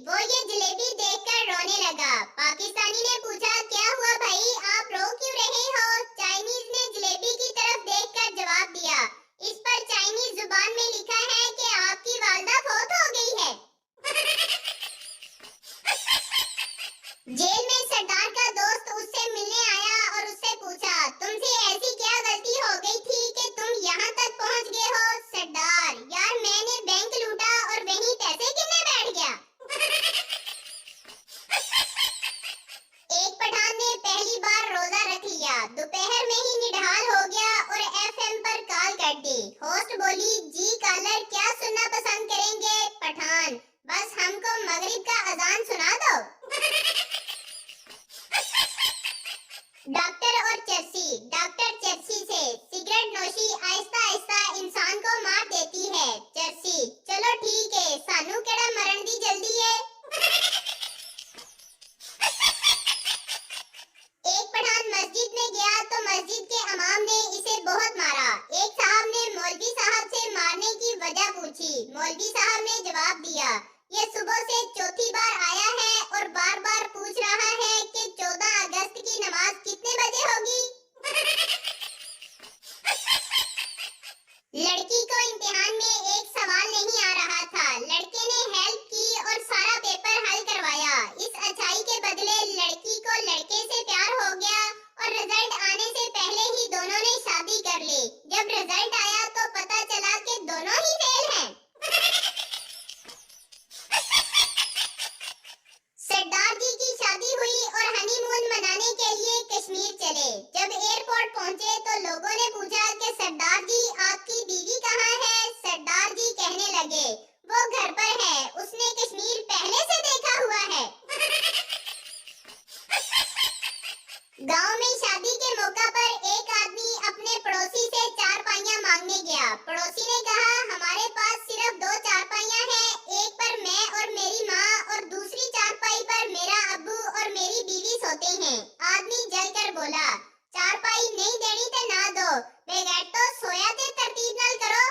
वो ये जलेबी देखकर रोने लगा। पाकिस्तानी ने पूछा, क्या हुआ भाई, आप रो क्यों रहे हो? चाइनीज ने जलेबी की तरफ देखकर जवाब दिया, इस पर चाइनीज जुबान में लिखा है कि आपकी वालदा फौत हो गई है। जेल में सरदार का दोस्त उससे मिलने आया और उससे पूछा, तुमसे ऐसी क्या गलती हो गई थी कि तुम यहाँ तक पहुँच गए हो? सरदार, यार मैंने बैंक लूटा और वहीं पैसे गिनने बैठ गया। एक पठान ने पहली बार रोजा रख लिया, दोपहर में ही निढाल हो गया और एफएम पर कॉल कर दी। होस्ट बोली, जी कॉलर क्या सुनना पसंद करेंगे? पठान, बस हमको मगरिब का अजान सुना दो। डॉक्टर और चर्सी। डॉक्टर चर्सी से, सिगरेट नोशी आहिस्ता आहिस्ता इंसान को मार देती है। चर्सी, चलो ठीक है, सानू केड़ा मरण दी जल्दी है। एक पठान मस्जिद में गया तो मस्जिद के इमाम ने इसे बहुत मारा। एक साहब ने मौलवी साहब से मारने की वजह पूछी। मौलवी साहब ने जवाब दिया, ये सुबह से चौथी बार आया है और बार बार पूछ रहा है कि 14 अगस्त की नमाज कितने बजे होगी। लड़की को इम्तिहान में एक सवाल नहीं आ रहा था। लड़के ने हेल्प की और सारा पेपर हल करवाया। इस अच्छाई के बदले लड़की को लड़के से प्यार हो गया और रिजल्ट आने से पहले ही दोनों ने शादी कर ली। जब रिजल्ट आया तो पता चला कि दोनों ही फेल हैं। सरदार जी की शादी हुई और हनीमून मनाने के लिए कश्मीर चले। जब एयरपोर्ट पहुंचे तो लोगों ने पूछा कि सरदार जी आपकी बीवी कहाँ है? सरदार जी कहने लगे, वो घर पर है, उसने कश्मीर पहले से देखा हुआ है। गांव में शादी के मौका पर एक आदमी अपने पड़ोसी से चारपाइयां मांगने गया। पड़ोसी ने कहा, हमारे पास सिर्फ 2 चारपाइयां हैं, एक पर मैं और मेरी माँ और दूसरी चारपाई पर मेरा अब्बू और मेरी बीवी सोते हैं। आदमी जलकर बोला, चारपाई नहीं देनी तो ना दो, बगैर तो सोया ते तरतीब नाल करो।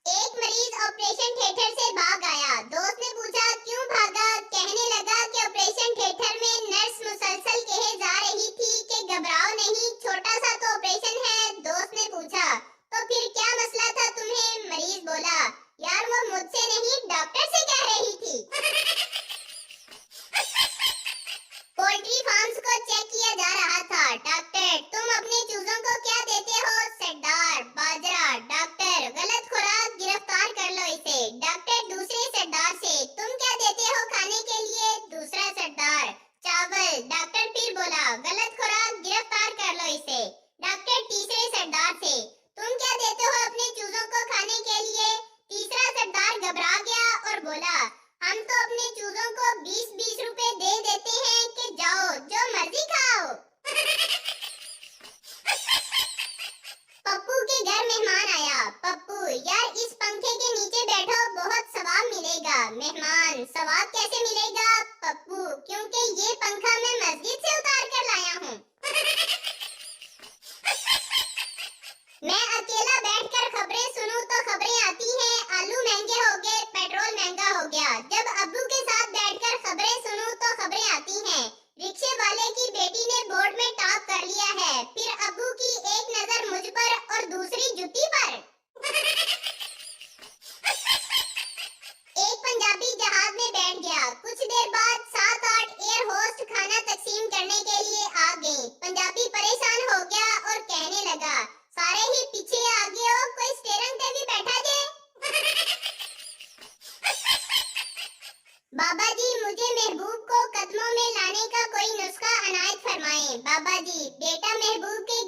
एक मरीज ऑपरेशन थिएटर से भाग आया। दोस्त ने पूछा, क्यों भागा? कहने लगा कि ऑपरेशन थिएटर में नर्स मुसलसल कहे जा रही थी कि घबराओ नहीं, छोटा सा तो ऑपरेशन है। दोस्त ने पूछा, तो फिर क्या मसला था तुम्हें? मरीज बोला, यार वो मुझसे नहीं डॉक्टर से कह रही थी। पोल्ट्री फार्म्स को चेक किया जा रहा था। डॉक्टर, तुम अपने चूजों को क्या देते हो? सरदार, बाजरा। डॉक्टर, गलत खुराक, गिरफ्तार कर लो इसे। डॉक्टर दूसरे सरदार से, तुम क्या देते हो खाने के लिए? दूसरा सरदार, चावल। डॉक्टर फिर बोला, गलत खुराक, गिरफ्तार कर लो इसे। डॉक्टर तीसरे सरदार से, तुम क्या देते हो अपने चूजों को खाने के लिए? तीसरा सरदार घबरा गया और बोला, हम तो अपने चूजों को 20-20 रुपए दे देते हैं कि जाओ जो मर्जी खाओ। पप्पू के घर मेहमान आया। पप्पू, यार इस पंखे के नीचे बैठो, बहुत सवाब मिलेगा। मेहमान, सवाब कैसे मिलेगा? पप्पू, क्योंकि ये पंखा मैं मस्जिद से उतार कर लाया हूँ। मैं अकेला बैठकर खबरें सुनूं तो खबरें आती हैं, आलू महंगे हो गए, पेट्रोल महंगा हो गया। जब अब्बू के साथ बैठकर खबरें सुनूं तो खबरें आती हैं, रिक्शे वाले की बेटी ने बोर्ड में टॉप कर लिया है। फिर अब्बू की एक नजर मुझ पर और दूसरी जुत्ती पर। एक पंजाबी जहाज में बैठ गया। कुछ देर बाद 7-8 एयर होस्ट खाना तकसीम करने के लिए आ गए। पंजाबी परेशान हो गया और कहने लगा, सारे ही पीछे आ गए हो, कोई स्टीयरिंग पे भी बैठा जे। बाबा जी, मुझे महबूब को कदमों में लाने का कोई नुस्खा अनायत फरमाएं। बाबा जी, बेटा महबूब के